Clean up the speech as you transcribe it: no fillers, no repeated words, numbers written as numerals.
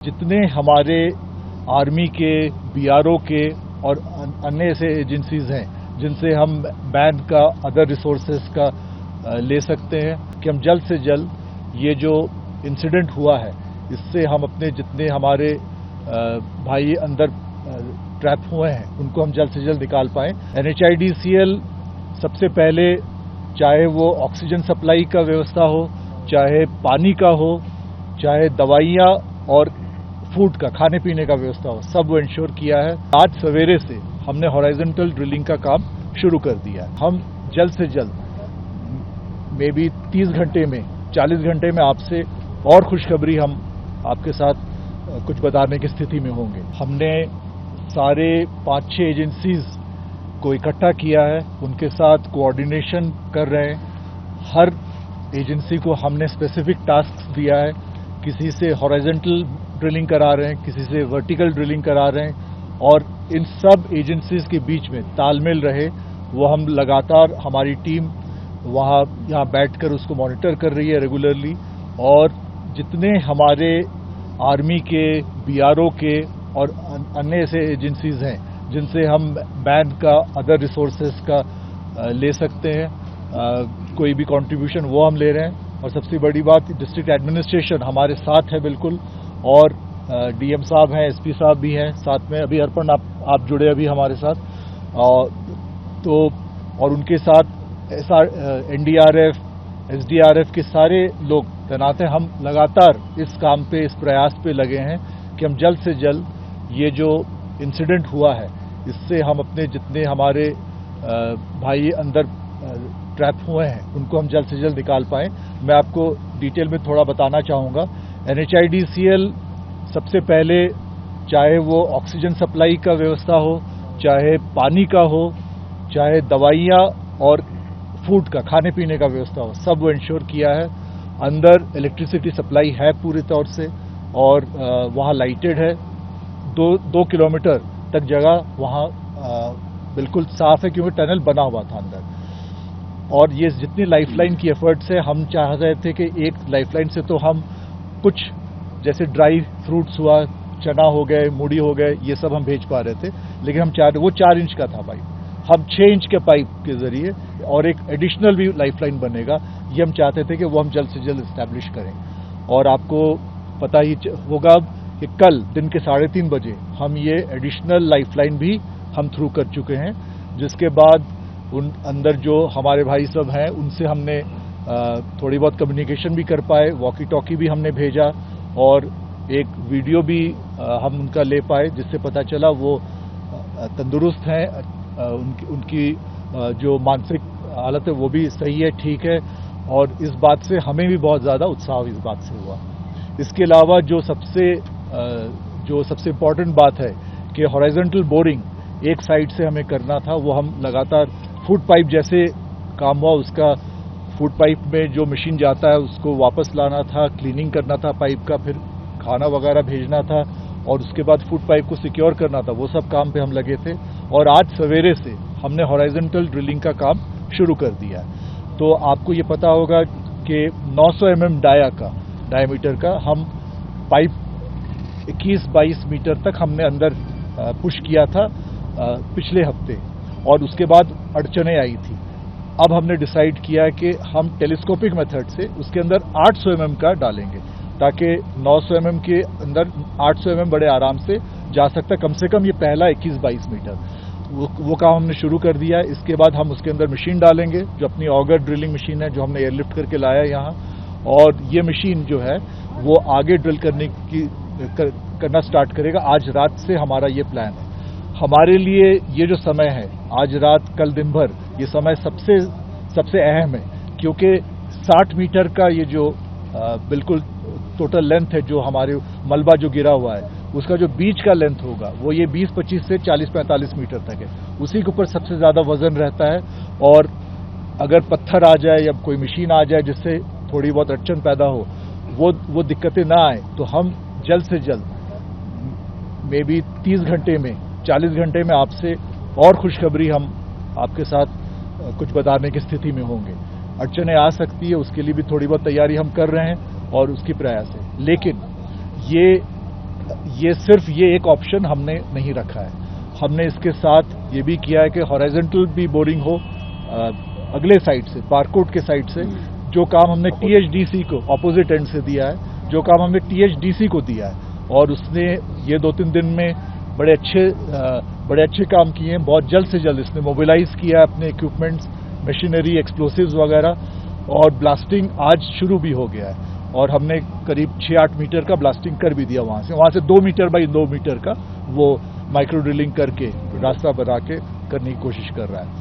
जितने हमारे आर्मी के, बीआरओ के और अन्य ऐसे एजेंसीज हैं जिनसे हम मैन का, अदर रिसोर्सेज का ले सकते हैं कि हम जल्द से जल्द ये जो इंसिडेंट हुआ है इससे हम अपने जितने हमारे भाई अंदर ट्रैप हुए हैं उनको हम जल्द से जल्द निकाल पाएं। NHIDCL सबसे पहले, चाहे वो ऑक्सीजन सप्लाई का व्यवस्था हो, चाहे पानी का हो, चाहे दवाइयाँ और फूड का, खाने पीने का व्यवस्था हो, सब वो इंश्योर किया है। आज सवेरे से हमने हॉरिजॉन्टल ड्रिलिंग का काम शुरू कर दिया है। हम जल्द से जल्द मे बी 30 घंटे में, 40 घंटे में आपसे और खुशखबरी हम आपके साथ कुछ बताने की स्थिति में होंगे। हमने सारे 5-6 एजेंसीज को इकट्ठा किया है, उनके साथ कोऑर्डिनेशन कर रहे हैं। हर एजेंसी को हमने स्पेसिफिक टास्क दिया है। किसी से हॉरिजॉन्टल ड्रिलिंग करा रहे हैं, किसी से वर्टिकल ड्रिलिंग करा रहे हैं और इन सब एजेंसीज के बीच में तालमेल रहे वो हम लगातार, हमारी टीम यहाँ बैठकर उसको मॉनिटर कर रही है रेगुलरली। और जितने हमारे आर्मी के, बीआरओ के और अन्य ऐसे एजेंसीज हैं जिनसे हम मैन का, अदर रिसोर्सेज का ले सकते हैं, कोई भी कंट्रीब्यूशन वो हम ले रहे हैं। और सबसे बड़ी बात, डिस्ट्रिक्ट एडमिनिस्ट्रेशन हमारे साथ है बिल्कुल, और डीएम साहब हैं, एसपी साहब भी हैं साथ में। अभी अर्पण आप जुड़े अभी हमारे साथ, और उनके साथ NDRF, SDRF के सारे लोग तैनात हैं। हम लगातार इस काम पे, इस प्रयास पे लगे हैं कि हम जल्द से जल्द ये जो इंसिडेंट हुआ है इससे हम अपने जितने हमारे भाई अंदर ट्रैप हुए हैं उनको हम जल्द से जल्द निकाल पाएं। मैं आपको डिटेल में थोड़ा बताना चाहूँगा। NHIDCL सबसे पहले, चाहे वो ऑक्सीजन सप्लाई का व्यवस्था हो, चाहे पानी का हो, चाहे दवाइयाँ और फूड का, खाने पीने का व्यवस्था हो, सब वो इंश्योर किया है। अंदर इलेक्ट्रिसिटी सप्लाई है पूरी तौर से और वहाँ लाइटेड है। 2 किलोमीटर तक जगह वहाँ बिल्कुल साफ है क्योंकि टनल बना हुआ था अंदर। और ये जितनी लाइफलाइन की एफर्ट्स है, हम चाह रहे थे कि एक लाइफलाइन से तो हम कुछ, जैसे ड्राई फ्रूट्स हुआ, चना हो गए, मूढ़ी हो गए, ये सब हम भेज पा रहे थे। लेकिन हम वो 4 इंच का था पाइप, हम 6 इंच के पाइप के जरिए, और एक एडिशनल भी लाइफलाइन बनेगा, ये हम चाहते थे कि वो हम जल्द से जल्द इस्टेब्लिश करें। और आपको पता ही होगा कि कल दिन के 3:30 बजे हम ये एडिशनल लाइफलाइन भी हम थ्रू कर चुके हैं, जिसके बाद उन अंदर जो हमारे भाई सब हैं उनसे हमने थोड़ी बहुत कम्युनिकेशन भी कर पाए, वॉकी टॉकी भी हमने भेजा और एक वीडियो भी हम उनका ले पाए, जिससे पता चला वो तंदुरुस्त हैं, उनकी जो मानसिक हालत है वो भी सही है, ठीक है। और इस बात से हमें भी बहुत ज़्यादा उत्साह इस बात से हुआ। इसके अलावा जो सबसे इम्पॉर्टेंट बात है कि हॉरिजॉन्टल बोरिंग एक साइड से हमें करना था, वो हम लगातार फूड पाइप जैसे काम हुआ, उसका फूड पाइप में जो मशीन जाता है उसको वापस लाना था, क्लीनिंग करना था पाइप का, फिर खाना वगैरह भेजना था और उसके बाद फूड पाइप को सिक्योर करना था। वो सब काम पे हम लगे थे और आज सवेरे से हमने हॉरिजॉन्टल ड्रिलिंग का काम शुरू कर दिया है। तो आपको ये पता होगा कि 900 mm डायमीटर का हम पाइप 21-22 मीटर तक हमने अंदर पुश किया था पिछले हफ्ते, और उसके बाद अड़चनें आई थी। अब हमने डिसाइड किया कि हम टेलीस्कोपिक मेथड से उसके अंदर 800 mm का डालेंगे, ताकि 900 mm के अंदर 800 mm बड़े आराम से जा सकता है। कम से कम ये पहला 21-22 मीटर वो काम हमने शुरू कर दिया है। इसके बाद हम उसके अंदर मशीन डालेंगे, जो अपनी ऑगर ड्रिलिंग मशीन है, जो हमने एयरलिफ्ट करके लाया यहाँ। और ये मशीन जो है वो आगे ड्रिल करना स्टार्ट करेगा। आज रात से हमारा ये प्लान है। हमारे लिए ये जो समय है, आज रात, कल दिन भर, ये समय सबसे अहम है, क्योंकि 60 मीटर का ये जो बिल्कुल टोटल लेंथ है, जो हमारे मलबा जो गिरा हुआ है, उसका जो बीच का लेंथ होगा वो ये 20-25 से 40-45 मीटर तक है। उसी के ऊपर सबसे ज़्यादा वजन रहता है। और अगर पत्थर आ जाए या कोई मशीन आ जाए जिससे थोड़ी बहुत अड़चन पैदा हो, वो दिक्कतें ना आए, तो हम जल्द से जल्द मे बी 30 घंटे में, 40 घंटे में आपसे और खुशखबरी हम आपके साथ कुछ बताने की स्थिति में होंगे। अड़चनें आ सकती है, उसके लिए भी थोड़ी बहुत तैयारी हम कर रहे हैं और उसकी प्रयास है। लेकिन ये ये सिर्फ ये एक ऑप्शन हमने नहीं रखा है, हमने इसके साथ ये भी किया है कि हॉरिजॉन्टल भी बोरिंग हो अगले साइड से, बारकोट के साइड से, जो काम हमने टीएचडीसी को ऑपोजिट एंड से दिया है, जो काम हमने टीएचडीसी को दिया है, और उसने ये 2-3 दिन में बड़े अच्छे काम किए हैं। बहुत जल्द से जल्द इसने मोबिलाइज किया है अपने इक्विपमेंट्स, मशीनरी, एक्सप्लोसिव्स वगैरह, और ब्लास्टिंग आज शुरू भी हो गया है। और हमने करीब 6-8 मीटर का ब्लास्टिंग कर भी दिया वहां से 2 मीटर बाई 2 मीटर का वो माइक्रो ड्रिलिंग करके रास्ता बना के करने की कोशिश कर रहा है।